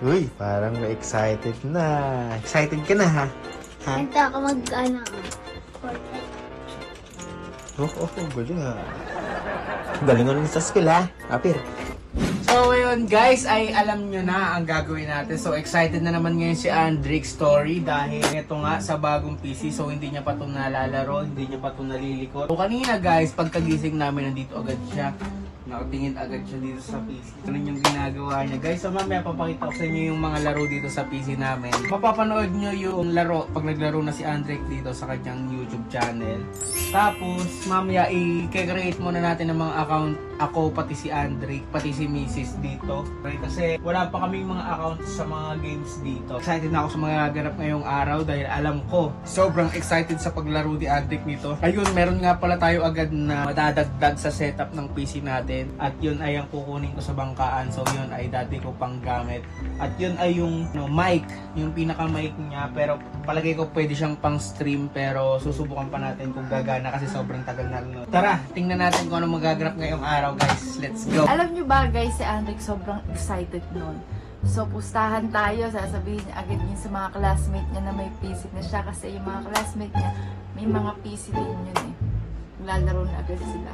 Uy, parang excited na. Excited ka na, ha? Ha? Ito ako mag-ano. Fortnite. Galing ha. Galing nga sa school ha, Apir. So ngayon guys, ay alam nyo na ang gagawin natin. So excited na naman ngayon si Andrick Story dahil ito nga sa bagong PC. So hindi niya pa ito nalalaro, hindi niya pa ito nalilikot. So kanina guys, pagkagising namin nandito agad siya. Nakatingin agad siya dito sa PC. Ganun yung ginagawa niya. Guys, so mamaya papakita ko sa inyo yung mga laro dito sa PC namin. Mapapanood nyo yung laro pag naglaro na si Andrick dito sa kanyang YouTube channel. Tapos, mamaya i-create muna natin ng mga account. Ako, pati si Andrick, pati si Mrs. dito. Kasi wala pa kaming mga accounts sa mga games dito. Excited na ako sa mga gaganap ngayong araw dahil alam ko, sobrang excited sa paglaro ni Andrick nito. Ayun, meron nga pala tayo agad na madadagdag sa setup ng PC natin. At yun ay ang kukunin ko sa bangkaan. So yun ay dati ko pang gamit. At yun ay yung mic, yung pinaka mic niya. Pero palagay ko pwede siyang pang stream. Pero susubukan pa natin kung gagana kasi sobrang tagal na rin. Tara, tingnan natin kung ano magaganap ngayong araw guys. Let's go! Alam nyo ba guys, si Andrick sobrang excited nun. So pustahan tayo, sasabihin niya agad yun sa mga classmate niya na may PC na siya. Kasi yung mga classmate niya, may mga PC din yun eh. Lalaro na agad sila.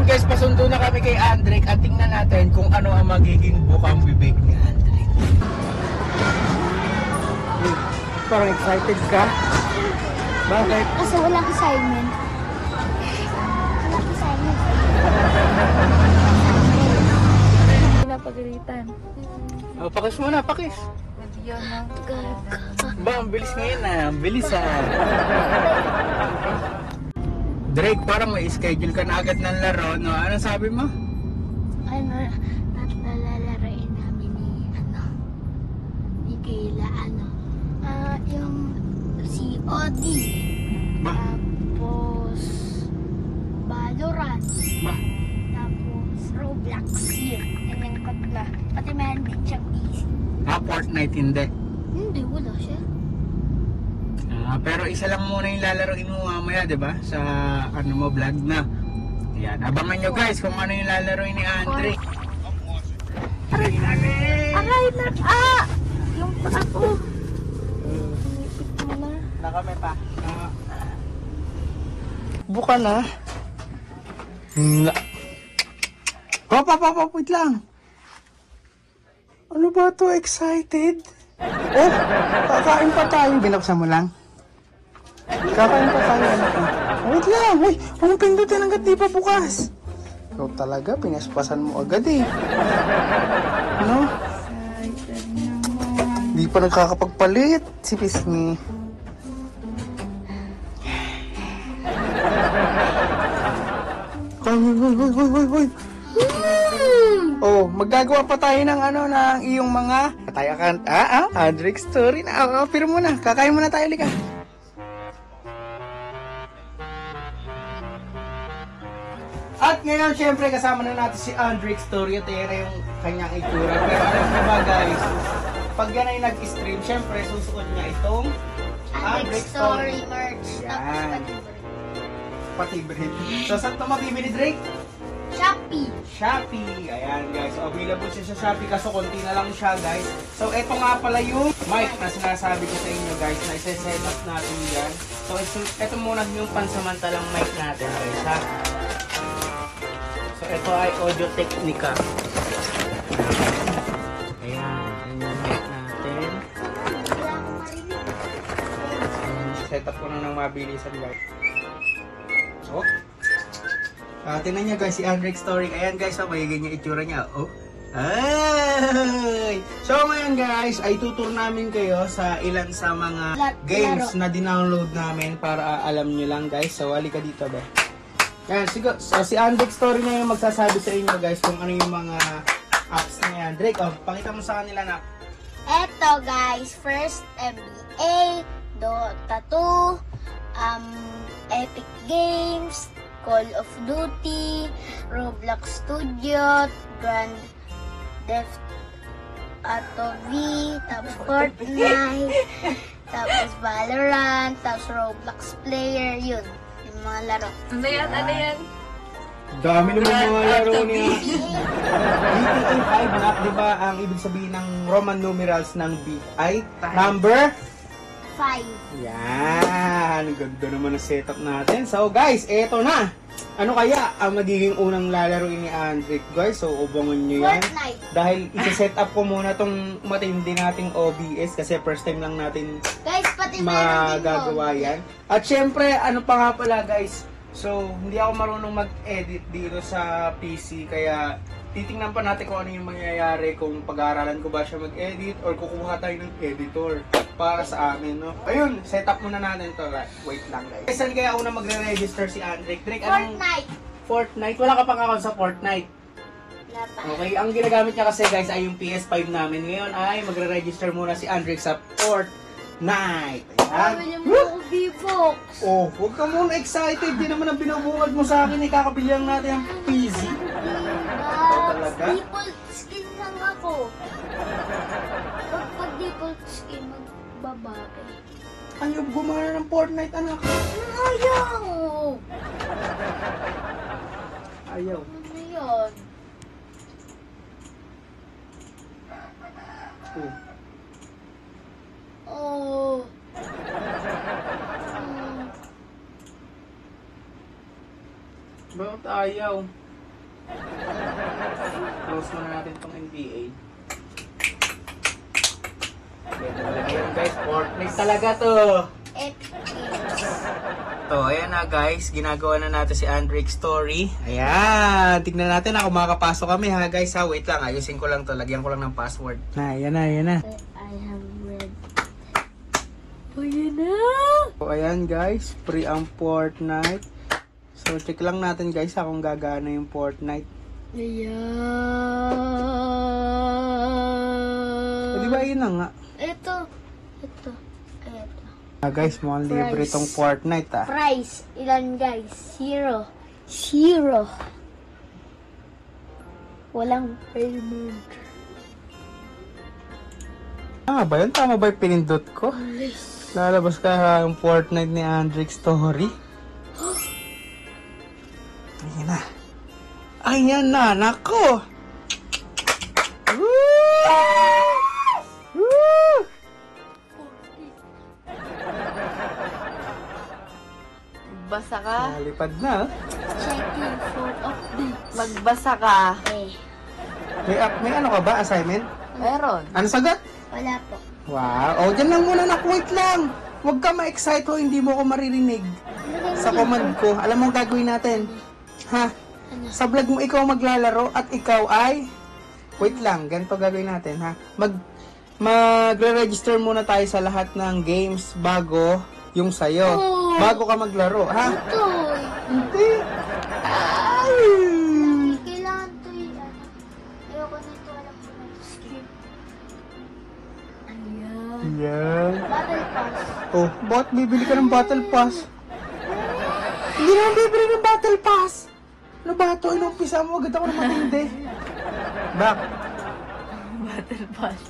Guys, pasundo na kami kay Andrick at tingnan natin kung ano ang magiging bukang bibig ni Andrick. Parang excited ka? Bakit? Kasi walang assignment. Walang assignment. Pinapagalitan. Oh, pakis muna, pakis. Nabiyon ng Ba, ang bilis ngayon na. Ang bilis Drake, parang may schedule ka na agad ng laro, no? Ano sabi mo? Ano, nalalarain namin ni Kayla, yung si Odi. Ba? Tapos, Valorant. Ba? Tapos, Roblox here. And then, katla. Pati meron din siyang PC. Fortnite hindi. Hindi, wala siya. Pero isa lang muna yung lalaroin mo mamaya, di ba? Sa ano mo, vlog na. Ayan, abangan nyo guys kung ano yung lalaroin ni Andrick. Aray na! Yung paa ko! Pinipit mo na. Nakame pa. Buka na. Papa, wait lang. Ano ba to? Excited? Oh, kakain pa tayo. Binuksan mo lang. Kakain pa tayo. Wait lang. Uy, huwag pindutin hanggat di pa bukas. Ikaw talaga, pinaspasan mo agad eh. Ano? Excited naman. Di pa nagkakapagpalit si Pisngi. Hoy. Oh, magagawa pa tayo ng ano ng iyong mga tayo kan Andrick Story na. Pero muna, kakain muna tayo lika. At ngayon, syempre, kasama na natin si Andrick Story at yan na yung kanyang itsura. Pero alam niyo ba guys, pag yan ay nag-stream, syempre, susuot niya itong Andrick Story merch. Yan. Tapos, Pati bread. So, saan ito mabibili, Drake? Shopee. Shopee. Ayan, guys. So, available siya sa Shopee kaso konti na lang siya, guys. So, ito nga pala yung mic na sinasabi ko sa inyo, guys, na isa-set up natin yan. So, ito muna yung pansamantalang mic natin, guys, ha? So, ito ay Audio Technica. Ayan. Ayan yung mic natin. Wala akong marinig. Set up ko na ng mabilisan, guys. So, tingnan niya guys, si Andrick Story. Ayan guys, magiging yung itsura niya. Oh. Ay! So ngayon guys, ay tutur namin kayo sa ilan sa mga games na dinownload namin para alam nyo lang guys. So, halika dito ba? Ayan, so si Andrick Story na yung magsasabi sa inyo guys kung ano yung mga apps na yan. Drake, pakita mo sa kanila na. Eto guys, first NBA, Dota 2, Epic Games, Call of Duty, Roblox Studio, Grand Theft Auto V, tapos Fortnite, tapos Valorant, tapos Roblox Player, yun, yung mga laro. Ano yan? Dami naman mga laro niya. GTA 5 na, di ba ang ibig sabihin ng Roman numerals ng B ay number? 5. Yan! Ganda naman ang setup natin. So guys, eto na! Ano kaya ang magiging unang lalaroin ni Andrick, guys? So, ubangan nyo yan. Fortnite. Dahil isa-set up ko muna tong matindi nating OBS kasi first time lang natin Guys, pati meron din magagawa mo. yan. At syempre, ano pa nga pala guys, so hindi ako marunong mag-edit dito sa PC kaya titingnan pa natin kung ano yung mangyayari, kung pag-aaralan ko ba siya mag-edit or kukuha tayo ng editor para sa amin, no? Ayun, set up muna natin to. Wait lang guys. Saan kaya una magre-register si Andrick? Drake, anong Fortnite. Fortnite? Wala ka pang account sa Fortnite. Wala pa. Okay, ang ginagamit niya kasi guys ay yung PS5 namin. Ngayon ay magre-register muna si Andrick sa Fortnite. Ayan. Bili mo ako V-Box. Oh, huwag ka muna excited. Di naman ang binabungad mo sa akin. Ikakabili lang natin ang PC. talaga? Default skin lang ako. Pag default skin, magbabae. Ayaw gumana ng Fortnite, anak. Ayaw! Ayaw. Ano yun? Oh. Oh. Bakit ayaw? Close muna natin tong NBA. Ayan guys, Fortnite talaga to. So, ayan na guys, ginagawa na natin si Andrick Story. Ayan, tignan natin ako makakapasok kami ha guys ha. Wait lang, ayusin ko lang to, lagyan ko lang ng password. Ayan na, ayan na. I have read. Oh, yun na! So, ayan guys, free ang Fortnite. So, check lang natin guys ha kung gagana yung Fortnite. Ayan. Di ba yun na nga? Ito. Guys, mukhang libre Price. tong Fortnite ah. Price. Ilan guys? 0. Walang payment. Tama ba yun? Tama ba yung pinindot ko? Lalabas ka ang Fortnite ni Andrick Story. Ayan na. Ayan na, nako! Woo! Woo! Magbasa ka? Nalipad na. Checking for updates. Magbasa ka. May ano ka ba? Assignment? Meron. Ano sagot? Wala po. Wow. O, dyan lang muna na. Wait lang. Huwag ka ma-excite ho. Hindi mo ko maririnig. Sa command ko. Alam mo ang gagawin natin? Ha? Sa vlog mo ikaw maglalaro at ikaw ay... Wait lang. Ganito gagawin natin, ha? Magre-register muna tayo sa lahat ng games bago yung sayo. Oh. Bago ka maglaro, ha? Ito. Hindi. Ay! Kailangan to ayoko nito. Alam ko na skip. Ayan. Yan. Battle Pass. Oh, bakit bibili ka ng Battle Pass? Hindi naman bibili ng Battle Pass. Ano ba ito? Inumpisa mo, agad ako na matindi. Bak, Battle Pass.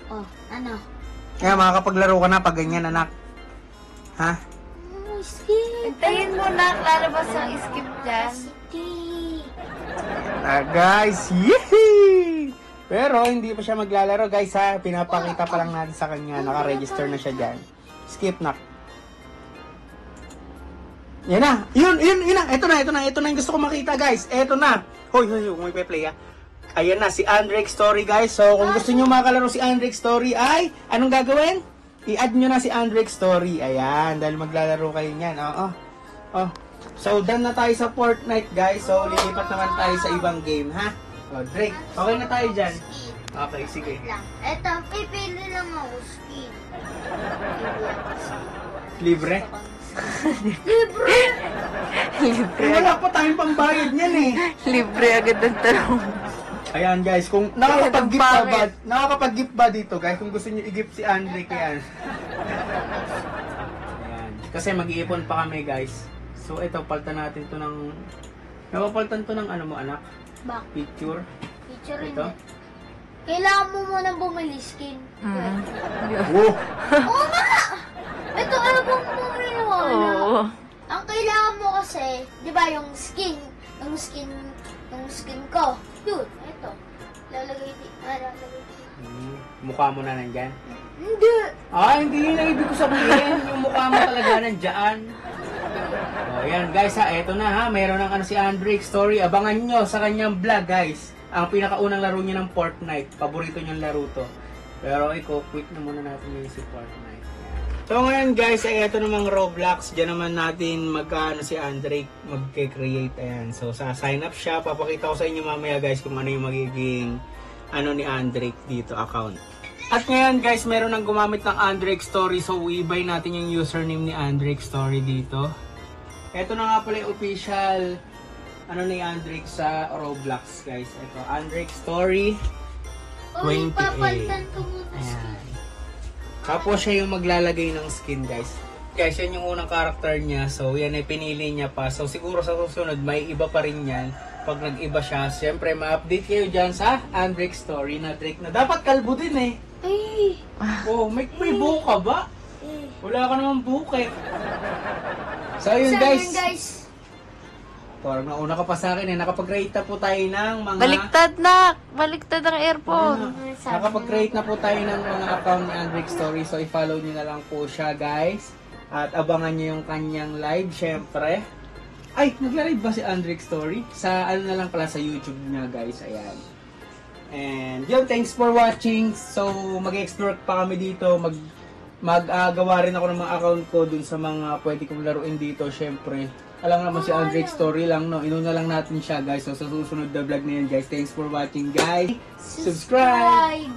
Oh, ano? kaya makakapaglaro ka na pag ganyan, anak. Ha? Oh, skip. Hintayin mo na, lalabas ang skip dyan. City. Guys, yehey! Pero hindi pa siya maglalaro, guys, ha? Pinapakita pa lang natin sa kanya. Naka-register na siya dyan. Skip na. Yan na. Yun na. Ito na yung gusto ko makita, guys. Ito na. Hoy, may play, ha? Ayan na, si Andrick Story, guys. So, kung gusto nyo makalaro si Andrick Story, ay, anong gagawin? I-add nyo na si Andrick Story. Ayan, dahil maglalaro kayo niyan. Oo. Oh. So, done na tayo sa Fortnite, guys. So, lilipat naman tayo sa ibang game, ha? Oh, Drake, okay na tayo dyan. Skin. Okay, sige. Lang. Ito, pipili lang ako skin. Libre? Libre! Eh, wala pa tayong pambayad niyan, eh. Libre agad ang tanong. Ayan, guys, kung nakakapag-gift ba dito, guys, kung gusto niyo i-gift si Andrick, yan. Ayan. Kasi mag-iipon pa kami, guys. So, ito, paltan natin to ng... Napapaltan to ng ano mo, anak? Back. Picture. Picture Ito. hindi. Kailangan mo muna bumili skin. Wow! Oo nga! Ito, ano bang bumili mo? Oo. Ang kailangan mo kasi, di ba yung skin ko, yun, ito. Lalagay dito. Mukha mo na nandyan? Hindi. Hindi yun ang ibig ko sabihin. Yung mukha mo talaga nandyan. Yan guys eto na ha. Mayroon ng si Andrick Story. Abangan nyo sa kanyang vlog guys. Ang pinakaunang laro niya ng Fortnite. Paborito niyang laro to. Pero quit na muna natin yung si Fortnite. So ngayon guys, eto namang Roblox. Diyan naman natin si Andrick magke-create. Ayan. So sign up siya. Papakita ko sa inyo mamaya guys kung ano yung magiging ni Andrick dito account. At ngayon guys, meron nang gumamit ng Andrick Story. So i-buy natin yung username ni Andrick Story dito. Ito na nga pala yung official ni Andrick sa Roblox guys. Ito, Andrick Story 28. Papalitan ko muna skin. Tapos siya yung maglalagay ng skin guys. Guys, yan yung unang character niya. So yan ay pinili niya pa. So siguro sa susunod may iba pa rin yan. Pag nag-iba siya, siyempre ma-update kayo dyan sa Andrick Story na Drake na dapat kalbo din eh. Ay. Oh, may buhok ka ba? Wala ka naman buhok eh. So yun guys. Parang nauna ka pa sa akin eh. Nakapag-rate na po tayo ng mga... Baliktad ang earphone. Nakapag-create na po tayo ng mga account ni Andrick Story. So i-follow nyo na lang po siya guys. At abangan nyo yung kanyang live syempre. Ay, nagla-live ba si Andrick Story? Sa na lang pala sa YouTube niya guys. Ayan. And yun, thanks for watching. So mag-explore pa kami dito. Mag-gawa rin ako ng mga account ko dun sa mga pwede kong laruin dito. Syempre, alam naman si Andrick Story lang, no? Inuna lang natin siya guys. So sa susunod na vlog na yun guys. Thanks for watching guys. Subscribe!